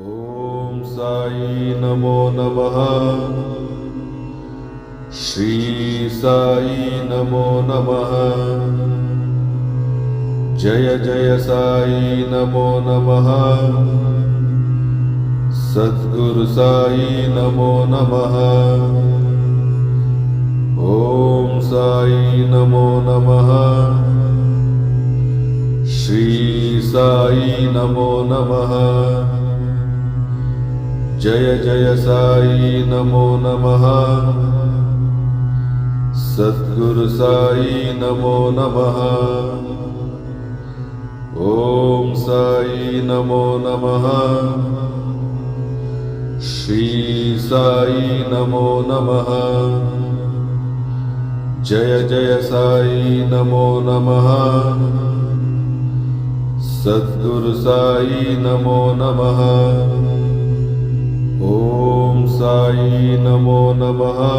ॐ साई नमो नमः। श्री साई नमो नमः। जय जय साई नमो नमः। सद्गुरु साई नमो नमः। ॐ साई नमो नमः। श्री साई नमो नमः। जय जय साई नमो नमः। सद्गुरु साई नमो नमः। ॐ साई नमो नमः। श्री साई नमो नमः। जय जय साई नमो नमः। सद्गुरु साई नमो नमः। ॐ साई नमो नमः।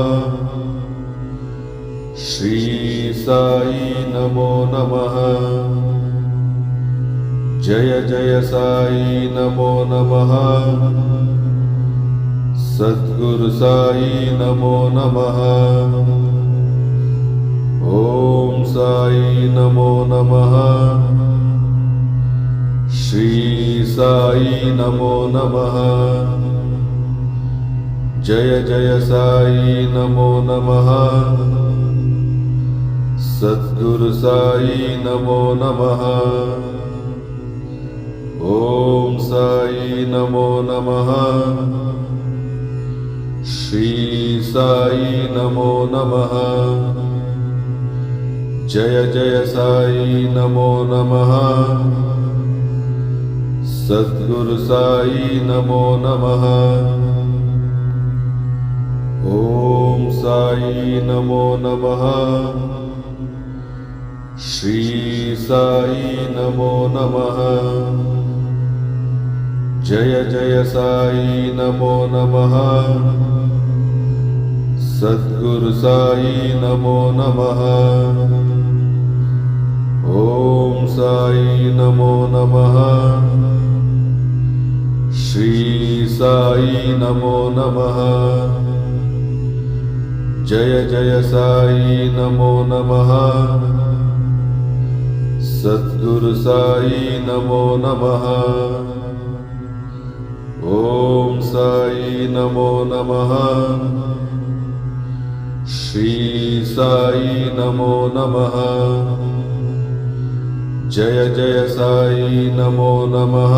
श्री साई नमो नमः। जय जय साई नमो नमः। सद्गुरु साई नमो नमः। ॐ साई नमो नमः। श्री साई नमो नमः। जय जय साई नमो नमः। सद्गुरु साई नमो नमः। ॐ साई नमो नमः। श्री साई नमो नमः। जय जय साई नमो नमः। सद्गुरु साई नमो नमः। ॐ साई नमो नमः। श्री साई नमो नमः। जय जय साई नमो नमः। सद्गुरु साई नमो नमः। ॐ साई नमो नमः। श्री साई नमो नमः। जय जय साई नमो नमः। सद्गुरु साई नमो नमः। ॐ साई नमो नमः। श्री साई नमो नमः। जय जय साई नमो नमः।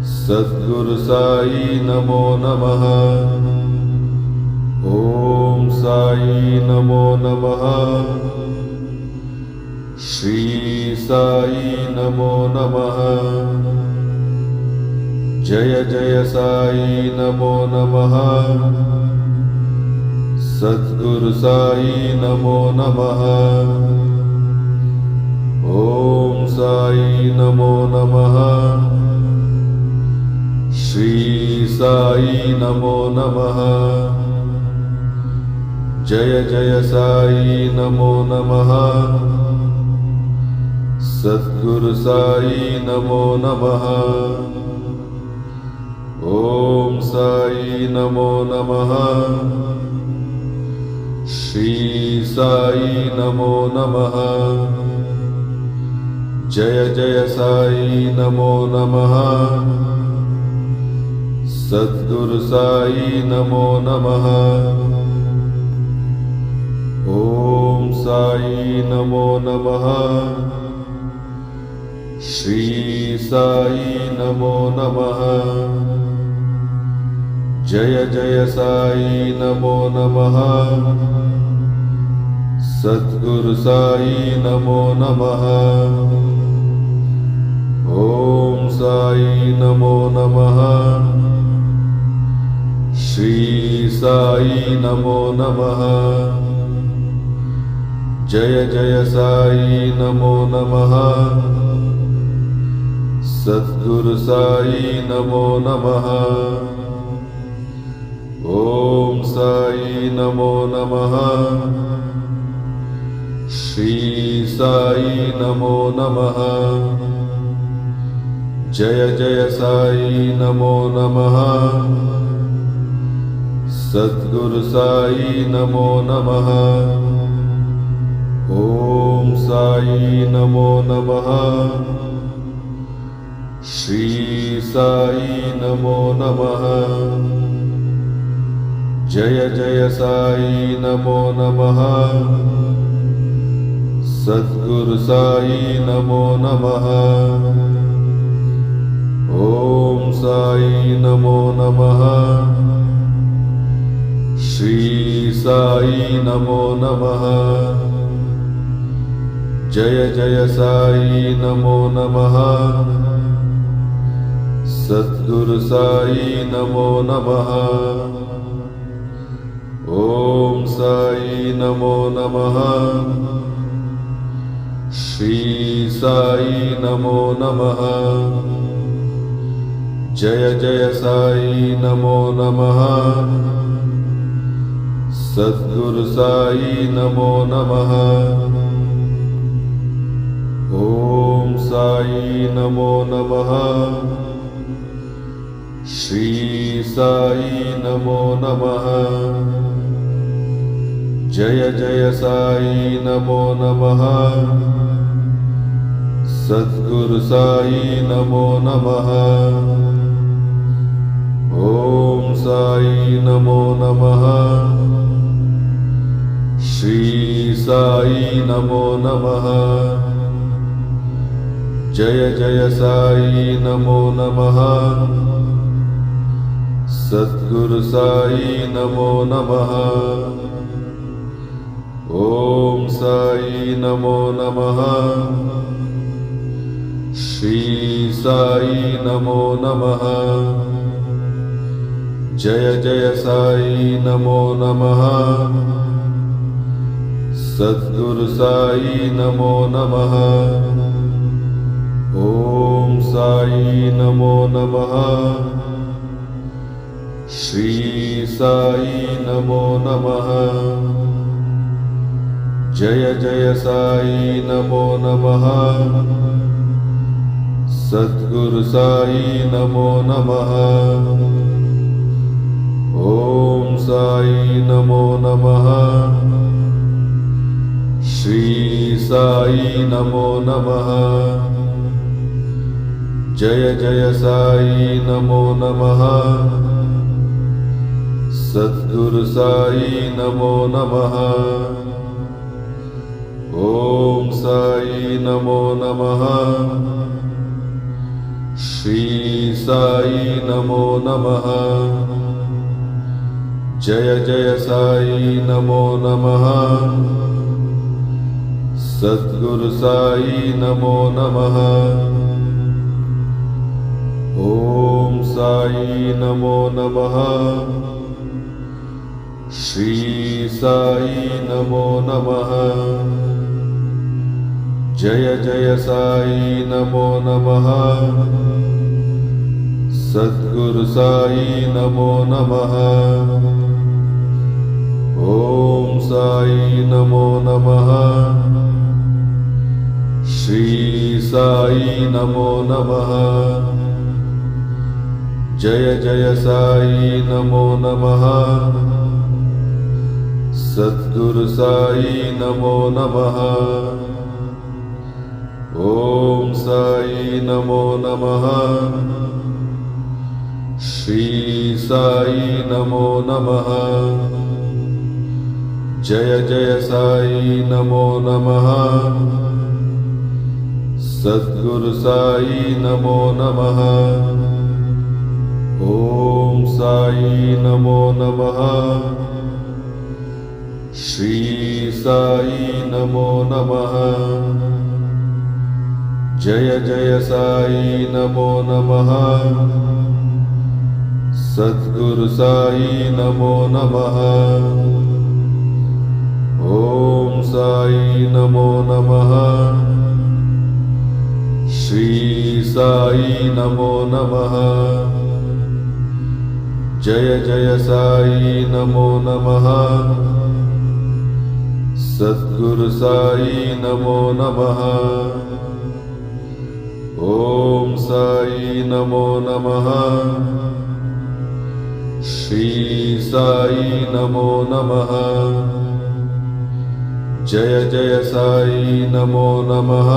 सद्गुरु साई नमो नमः। ॐ साई नमो नमः। श्री साई नमो नमः। जय जय साई नमो नमः। सद्गुरु साई नमो नमः। ॐ साई नमो नमः। श्री साई नमो नमः। जय जय साई नमो नमः। सद्गुरु साई नमो नमः। ॐ साई नमो नमः। श्री साई नमो नमः। जय जय साई नमो नमः। सद्गुरु साई नमो नमः। ॐ साई नमो नमः। श्री साई नमो नमः। जय जय साई नमो नमः। सद्गुरु साई नमो नमः। ॐ साई नमो नमः। श्री साई नमो नमः। जय जय साई नमो नमः। सद्गुरु साई नमो नमः। ॐ साई नमो नमः। श्री साई नमो नमः। जय जय साई नमो नमः सद्गुरु साई नमो नमः ओम साई नमो नमः श्री साई नमो नमः जय जय साई नमो नमः सद्गुरु साई नमो नमः ओम साई नमो नमः श्री साई नमो नमः जय जय साई नमो नमः सद्गुरु साई नमो नमः ओम साई नमो नमः श्री साई नमो नमः जय जय साई नमो नमः सद्गुरु साई नमो नमः ओम साई नमो नमः श्री साई नमो नमः जय जय साई नमो नमः सद्गुरु साई नमो नमः ओम साई नमो नमः श्री साई नमो नमः जय जय साई नमो नमः सद्गुरु साई नमो नमः ओम साई नमो नमः श्री साई नमो नमः जय जय साई नमो नमः सद्गुरु साई नमो नमः ओम साई नमो नमः श्री साई नमो नमः जय जय साई नमो नमः सद्गुरु साई नमो नमः ओम साई नमो नमः श्री साई नमो नमः जय जय साई नमो नमः सद्गुरु साई नमो नमः ओम साई नमो नमः श्री साई नमो नमः जय जय साई नमो नमः सद्गुरु साई नमो नमः ओम साई नमो नमः श्री साई नमो नमः जय जय साई नमो नमः सद्गुरु साई नमो नमः ओम साई नमो नमः श्री साई नमो नमः जय जय साई नमो नमः सद्गुरु साई नमो नमः ओम साई नमो नमः श्री साई नमो नमः जय जय साई नमो नमः सद्गुरु साई नमो नमः ओम साई नमो नमः श्री साई नमो नमः जय जय साई नमो नमः सद्गुरु साई नमो नमः ओम साई नमो नमः श्री साई नमो नमः जय जय साई नमो नमः सद्गुरु साई नमो नमः ओम साई नमो नमः। श्री साई नमो नमः। जय जय साई नमो नमः।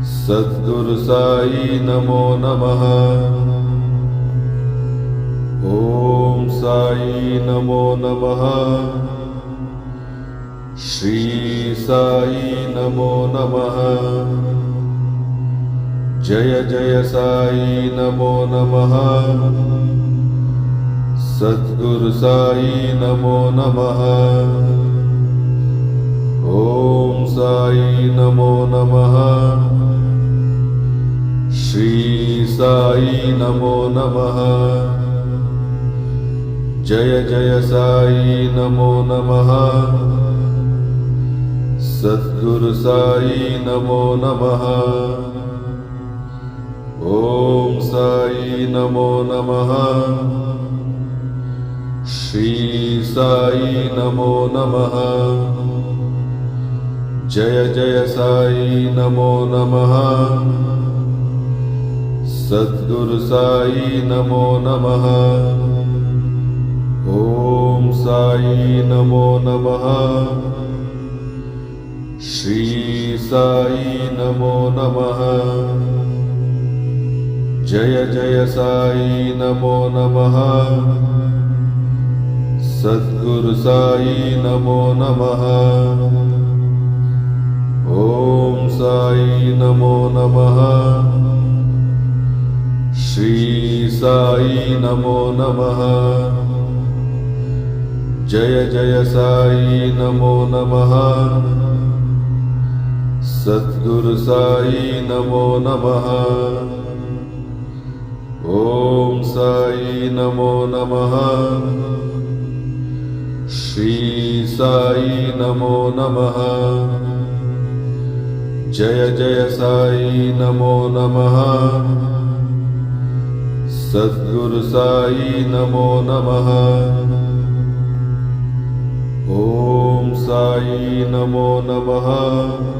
सद्गुरु साई नमो नमः। ओम साई नमो नमः। श्री साई नमो नमः। जय जय साई नमो नमः। सद्गुरु साई नमो नमः। ओम साई नमो नमः। श्री साई नमो नमः। जय जय साई नमो नमः। सद्गुरु साई नमो नमः। ओम साई नमो नमः। श्री साई नमो नमः। जय जय साई नमो नमः। सद्गुरु साई नमो नमः। ओम साई नमो नमः। श्री साई नमो नमः। जय जय साई नमो नमः। सद्गुरु साई नमो नमः। ओम साई नमो नमः। श्री साई नमो नमः। जय जय साई नमो नमः। सद्गुरु साई नमो नमः। ओम साई नमो नमः। श्री साई नमो नमः। जय जय साई नमो नमः। सद्गुरु साई नमो नमः। ओम साई नमो नमः।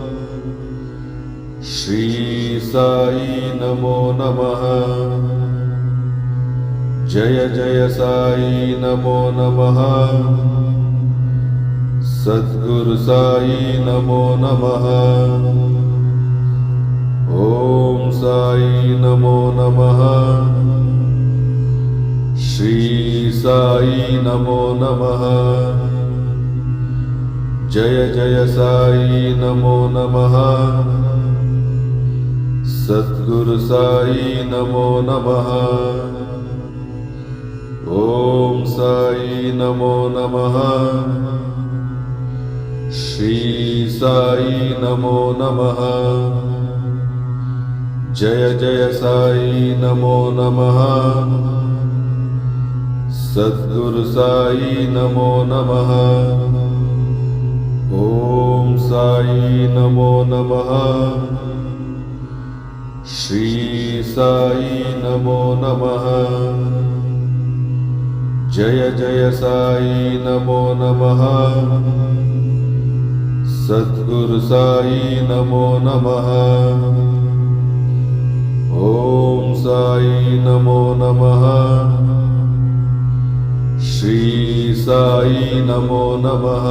श्री साई नमो नमः। जय जय साई नमो नमः। सद्गुरु साई नमो नमः। ओम साई नमो नमः। श्री साई नमो नमः। जय जय साई नमो नमः। सद्गुरु साई नमो नमः। ओम साई नमो नमः। श्री साई नमो नमः। जय जय साई नमो नमः। सद्गुरु साई नमो नमः। ओम साई नमो नमः। श्री साई नमो नमः। जय जय साई नमो नमः। सद्गुरु साई नमो नमः। ओम साई नमो नमः। श्री साई नमो नमः।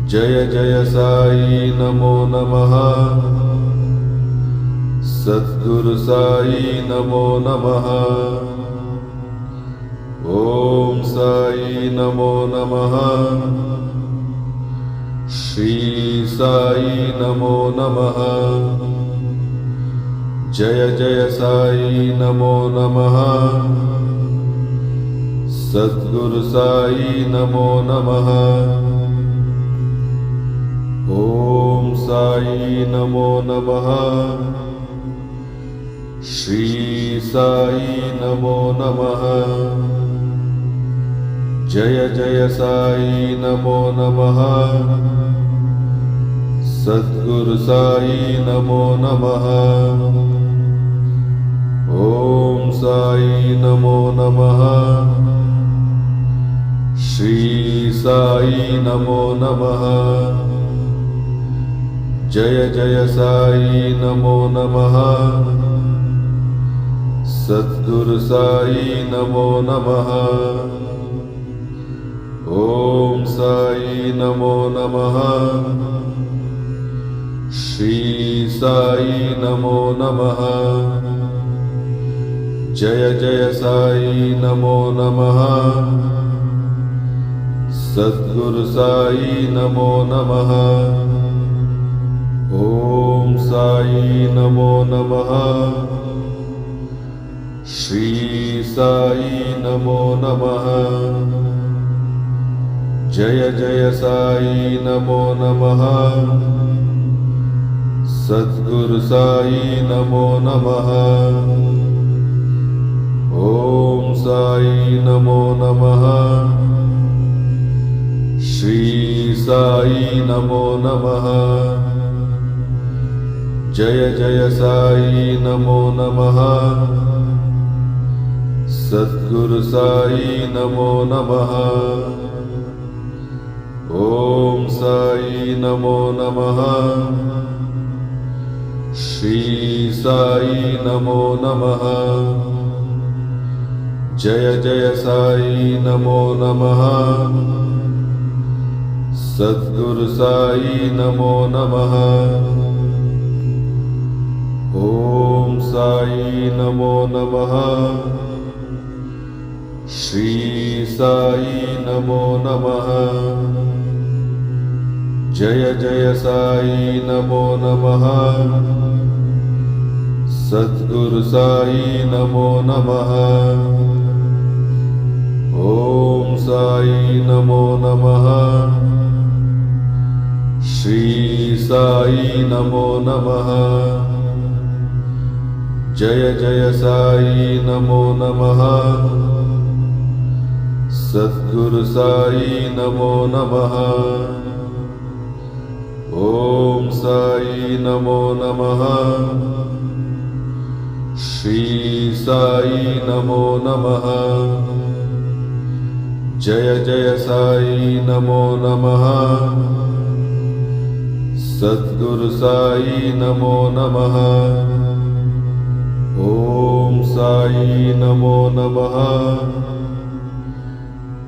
जय जय साई नमो नमः। सद्गुरु साई नमो नमः। ओम साई नमो नमः। श्री साई नमो नमः। जय जय साई नमो नमः। सद्गुरु साई नमो नमः। ओम साई नमो नमः। श्री साई नमो नमः। जय जय साई नमो नमः। सद्गुरु साई नमो नमः। ओम साई नमो नमः। श्री साई नमो नमः। जय जय साई नमो नमः सद्गुरु साई नमो नमः ओम साई नमो नमः श्री साई नमो नमः जय जय साई नमो नमः सद्गुरु साई नमो नमः ओम साई नमो नमः श्री साई नमो नमः जय जय साई नमो नमः सद्गुरु साई नमो नमः ओम साई नमो नमः श्री साई नमो नमः जय जय साई नमो नमः सद्गुरु साई नमो नमः ओम साई नमो नमः श्री साई नमो नमः जय जय साई नमो नमः सद्गुरु साई नमो नमः ओम साई नमो नमः श्री साई नमो नमः जय जय साई नमो नमः सद्गुरु साई नमो नमः ओम साई नमो नमः श्री साई नमो नमः जय जय साई नमो नमः सद्गुरु साई नमो नमः ओम साई नमो नमः श्री साई नमो नमः जय जय साई नमो नमः सद्गुरु साई नमो नमः ओम साई नमो नमः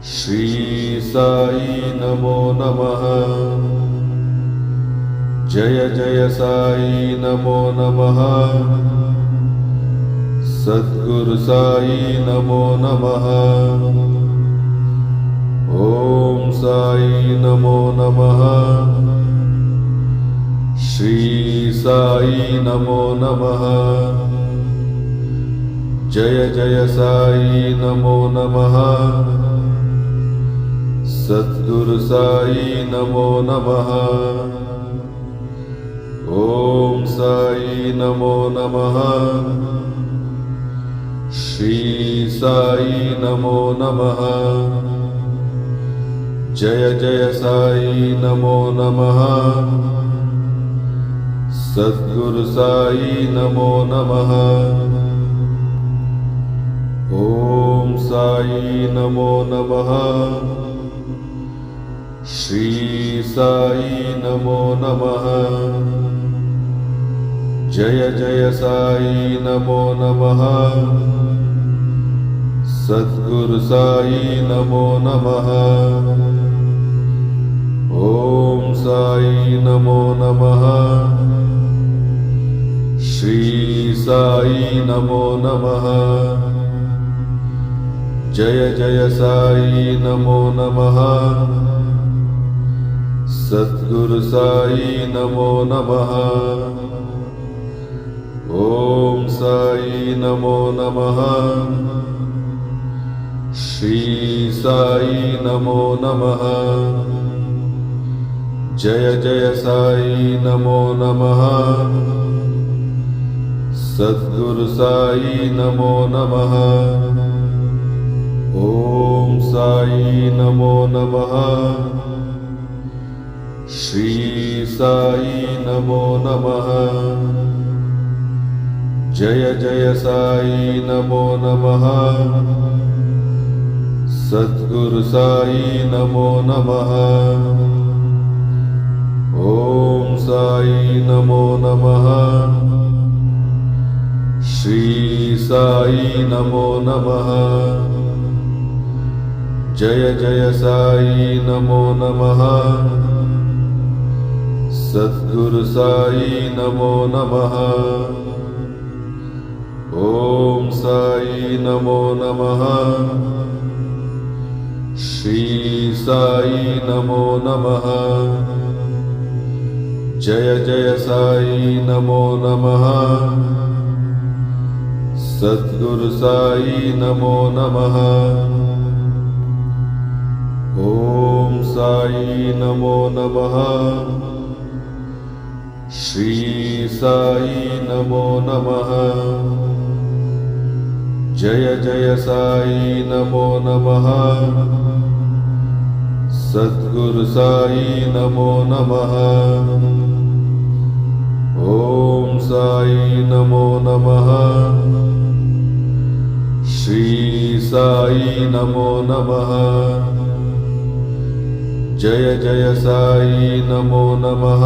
श्री साई नमो नमः जय जय साई नमो नमः सद्गुरु साई नमो नमः ओम साई नमो नमः श्री साई नमो नमः जय जय साई नमो नमः सद्गुरु साई नमो नमः ओम साई नमो नमः श्री साई नमो नमः जय जय साई नमो नमः सद्गुरु साई नमो नमः ओम साई नमो नमः श्री साई नमो नमः जय जय साई नमो नमः सद्गुरु साई नमो नमः ओम साई नमो नमः श्री साई नमो नमः जय जय साई नमो नमः सद्गुरु साई नमो नमः ओम साई नमो नमः श्री साई नमो नमः जय जय साई नमो नमः सद्गुरु साई नमो नमः ओम साई नमो नमः श्री साई नमो नमः जय जय साई नमो नमः सद्गुरु साई नमो नमः ओम साई नमो नमः श्री साई नमो नमः जय जय साई नमो नमः सद्गुरु साई नमो नमः ओम साई नमो नमः श्री साई नमो नमः जय जय साई नमो नमः सद्गुरु साई नमो नमः ओम साई नमो नमः श्री साई नमो नमः जय जय साई नमो नमः सद्गुरु साई नमो नमः ओम साई नमो नमः श्री साई नमो नमः जय जय साई नमो नमः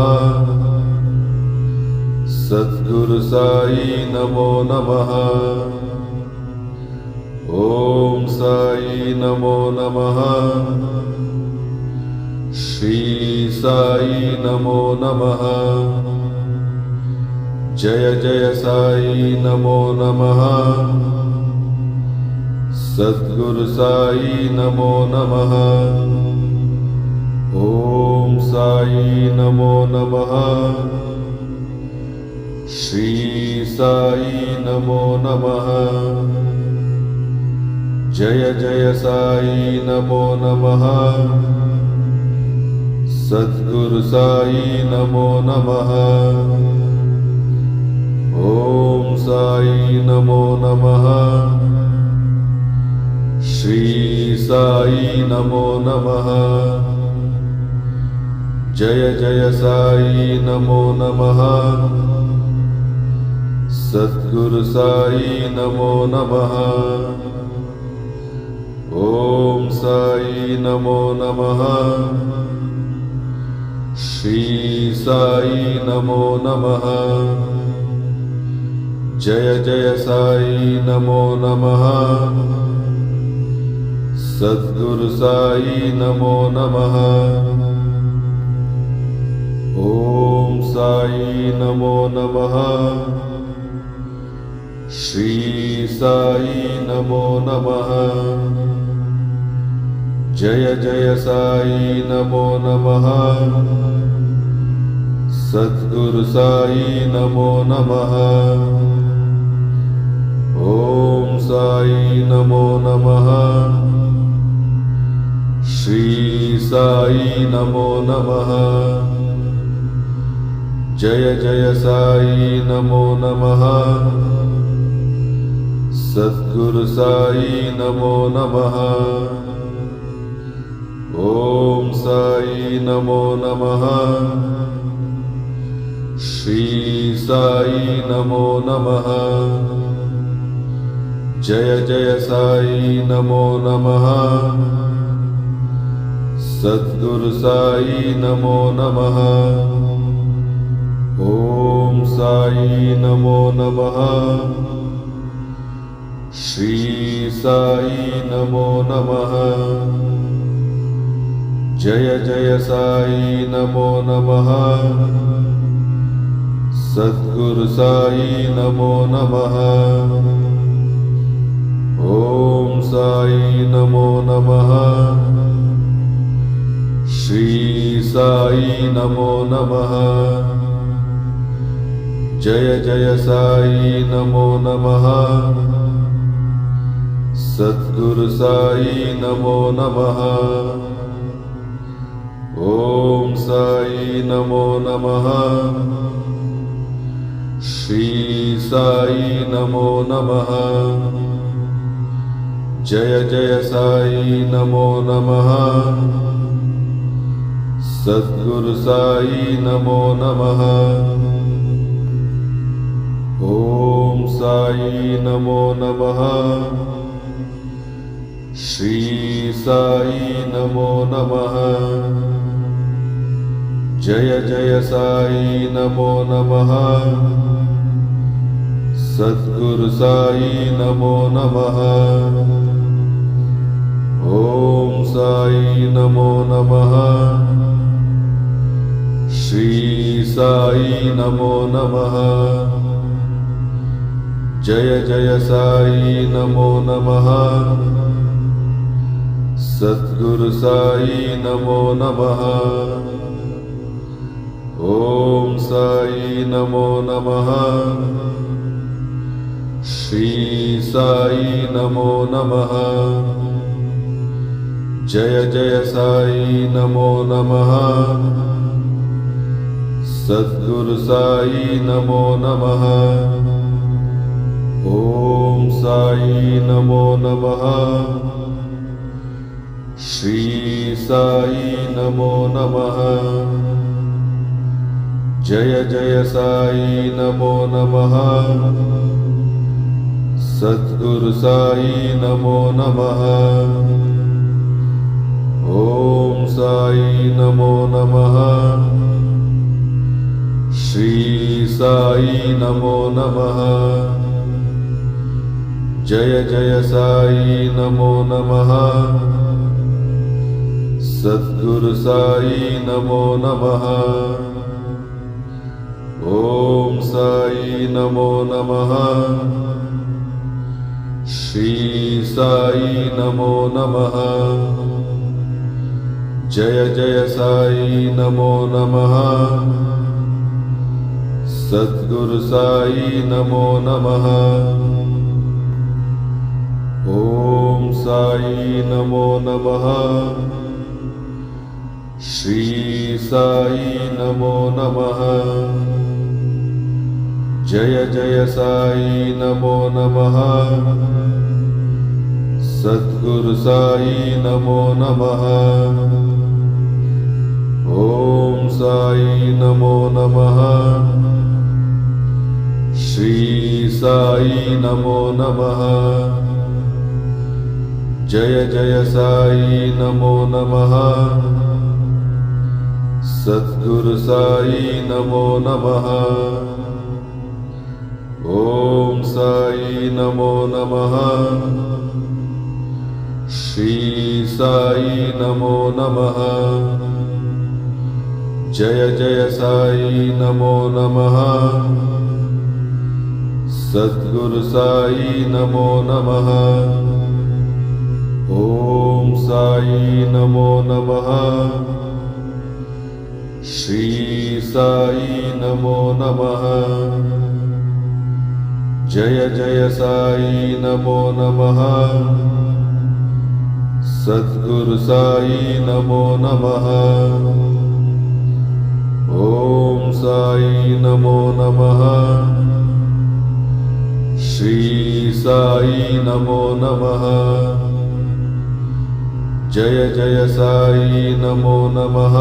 सद्गुरु साई नमो नमः ओम साई नमो नमः श्री साई नमो नमः जय जय साई नमो नमः सद्गुरु साई नमो नमः ओम साई नमो नमः श्री साई नमो नमः जय जय साई नमो नमः सद्गुरु साई नमो नमः ओम साई नमो नमः श्री साई नमो नमः जय जय साई नमो नमः सद्गुरु साई नमो नमः ओम साई नमो नमः श्री साई नमो नमः जय जय साई नमो नमः सद्गुरु साई नमो नमः ओम साई नमो नमः श्री साई नमो नमः जय जय साई नमो नमः सद्गुरु साई नमो नमः ओम साई नमो नमः श्री साई नमो नमः जय जय साई नमो नमः सद्गुरु साई नमो नमः ओम साई नमो नमः श्री साई नमो नमः जय जय साई नमो नमः सद्गुरु साई नमो नमः ओम साई नमो नमः श्री साई नमो नमः जय जय साई नमो नमः सद्गुरु साई नमो नमः ओम साई नमो नमः श्री साई नमो नमः जय जय साई नमो नमः सद्गुरु साई नमो नमः ओम साई नमो नमः श्री साई नमो नमः जय जय साई नमो नमः सद्गुरु साई नमो नमः ओम साई नमो नमः श्री साई नमो नमः जय जय साई नमो नमः सद्गुरु साई नमो नमः ओम साई नमो नमः श्री साई नमो नमः जय जय साई नमो नमः सद्गुरु साई नमो नमः ओम साई नमो नमः श्री साई नमो नमः जय जय साई नमो नमः सद्गुरु साई नमो नमः ओम साई नमो नमः श्री साई नमो नमः जय जय साई नमो नमः सद्गुरु साई नमो नमः ओम साई नमो नमः श्री साई नमो नमः जय जय साई नमो नमः सद्गुरु साई नमो नमः ओम साई नमो नमः श्री साई नमो नमः जय जय साई नमो नमः सद्गुरु साई नमो नमः ओम साई नमो नमः श्री साई नमो नमः जय जय साई नमो नमः सद्गुरु साई नमो नमः ओम साई नमो नमः श्री साई नमो नमः जय जय साई नमो नमः सद्गुरु साई नमो नमः ओम साई नमो नमः श्री साई नमो नमः जय जय साई नमो नमः सद्गुरु साई नमो नमः ओम साई नमो नमः श्री साई नमो नमः जय जय साई नमो नमः सद्गुरु साई नमो नमः ओम साई नमो नमः श्री साई नमो नमः जय जय साई नमो नमः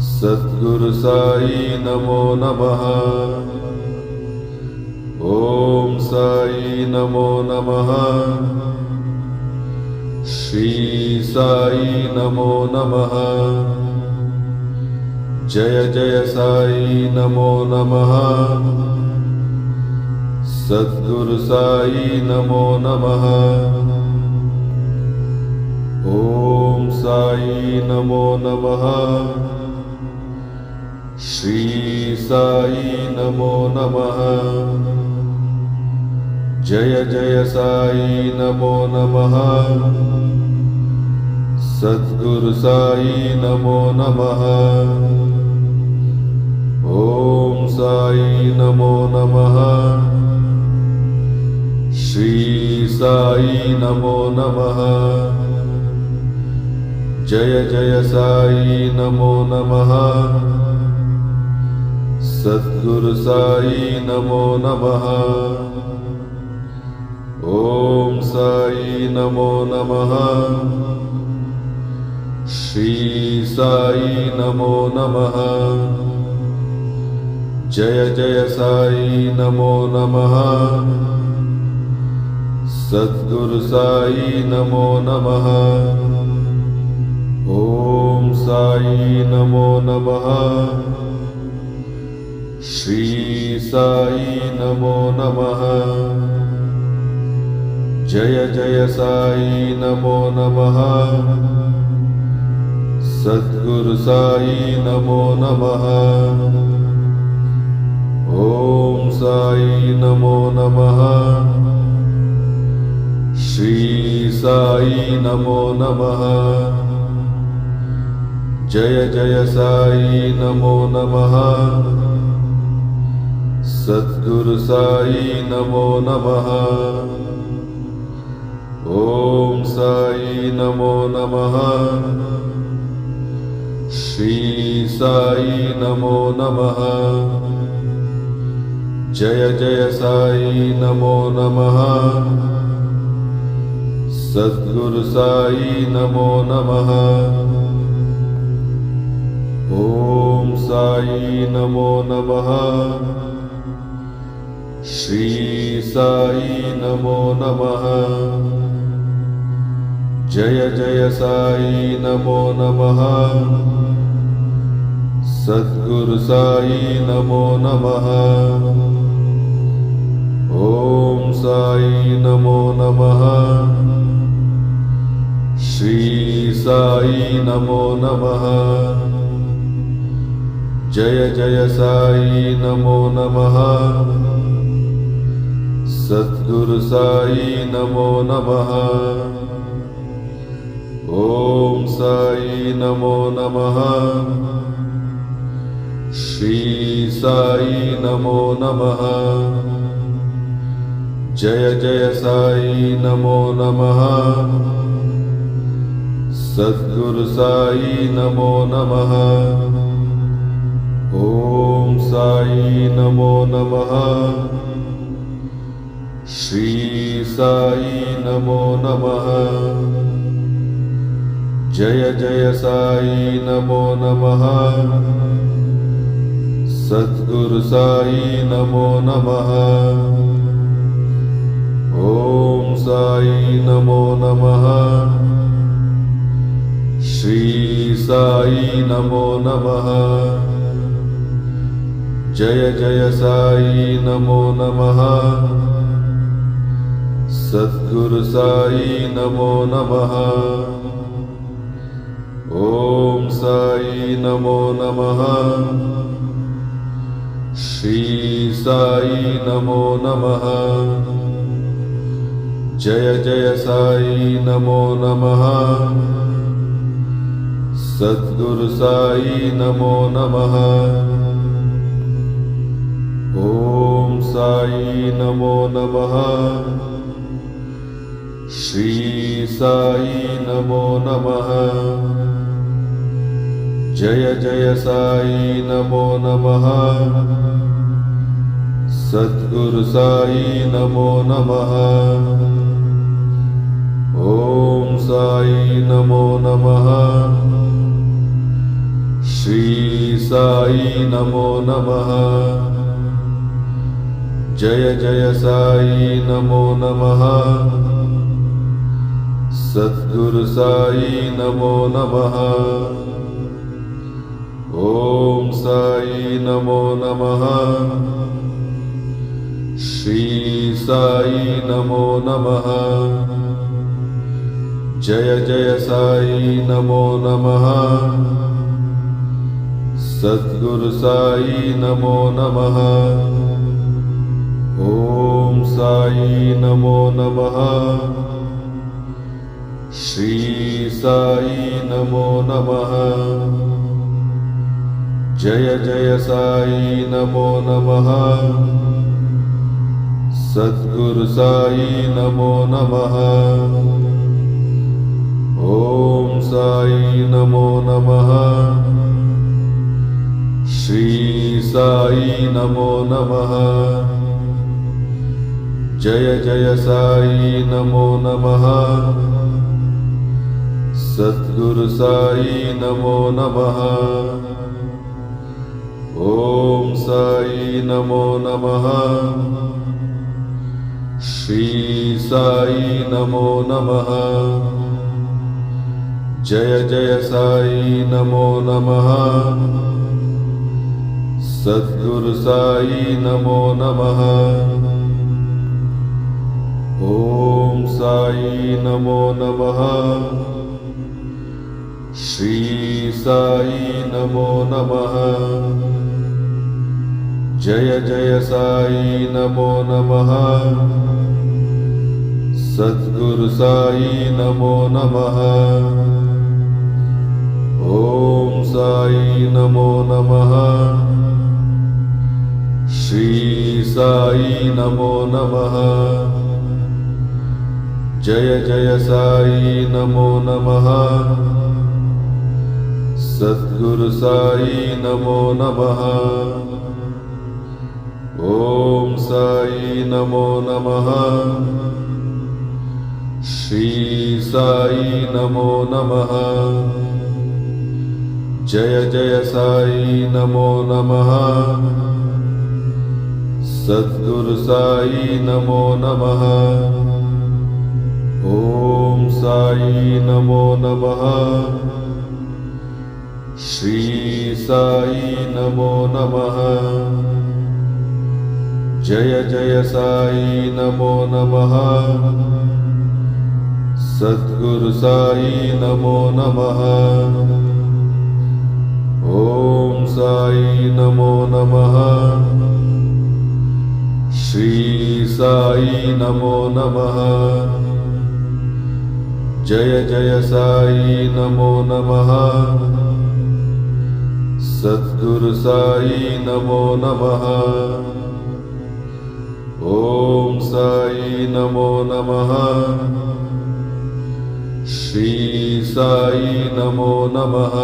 सद्गुरु साई नमो नमः ओम साई नमो नमः श्री साई नमो नमः जय जय साई नमो नमः सद्गुरु साई नमो नमः ओम साई नमो नमः श्री साई नमो नमः जय जय साई नमो नमः सद्गुरु साई नमो नमः ओम साई नमो नमः श्री साई नमो नमः जय जय साई नमो नमः सद्गुरु साई नमो नमः ओम साई नमो नमः श्री साई नमो नमः जय जय साई नमो नमः सद्गुरु साई नमो नमः ओम साई नमो नमः श्री साई नमो नमः जय जय साई नमो नमः सद्गुरु साई नमो नमः ओम साई नमो नमः श्री साई नमो नमः जय जय साई नमो नमः सद्गुरु साई नमो नमः ओम साई नमो नमः श्री साई नमो नमः जय जय साई नमो नमः सद्गुरु साई नमो नमः ओम साई नमो नमः श्री साई नमो नमः जय जय साई नमो नमः सद्गुरु साई नमो नमः ओम साई नमो नमः श्री साई नमो नमः जय जय साई नमो नमः सद्गुरु साई नमो नमः ओम साई नमो नमः श्री साई नमो नमः जय जय साई नमो नमः सद्गुरु साई नमो नमः ओम साई नमो नमः श्री साई नमो नमः जय जय साई नमो नमः सद्गुरु साई नमो नमः ओम साई नमो नमः श्री साई नमो नमः जय जय साई नमो नमः सद्गुरु साई नमो नमः ओम साई नमो नमः श्री साई नमो नमः जय जय साई नमो नमः सद्गुरु साई नमो नमः ओम साई नमो नमः श्री साई नमो नमः जय जय साई नमो नमः सद्गुरु साई नमो नमः ओम साई नमो नमः श्री साई नमो नमः जय जय साई नमो नमः सद्गुरु साई नमो नमः ओम साई नमो नमः श्री साई नमो नमः जय जय साई नमो नमः सद्गुरु साई नमो नमः ओम साई नमो नमः श्री साई नमो नमः जय जय साई नमो नमः सद्गुरु साई नमो नमः ओम साई नमो नमः श्री साई नमो नमः जय जय साई नमो नमः सद्गुरु साई नमो नमः ओम साई नमो नमः श्री साई नमो नमः जय जय साई नमो नमः सद्गुरु साई नमो नमः ओम साई नमो नमः श्री साई नमो नमः जय जय साई नमो नमः सद्गुरु साई नमो नमः ओम साई नमो नमः श्री साई नमो नमः जय जय साई नमो नमः सद्गुरु साई नमो नमः ओम साई नमो नमः श्री साई नमो नमः जय जय साई नमो नमः सद्गुरु साई नमो नमः ओम साई नमो नमः श्री साई नमो नमः जय जय साई नमो नमः सद्गुरु साई नमो नमः ओम साई नमो नमः श्री साई नमो नमः जय जय साई नमो नमः सद्गुरु साई नमो नमः ओम साई नमो नमः श्री साई नमो नमः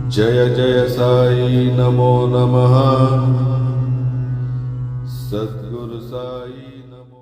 जय जय साई नमो नमः सद्गुरु साई नमो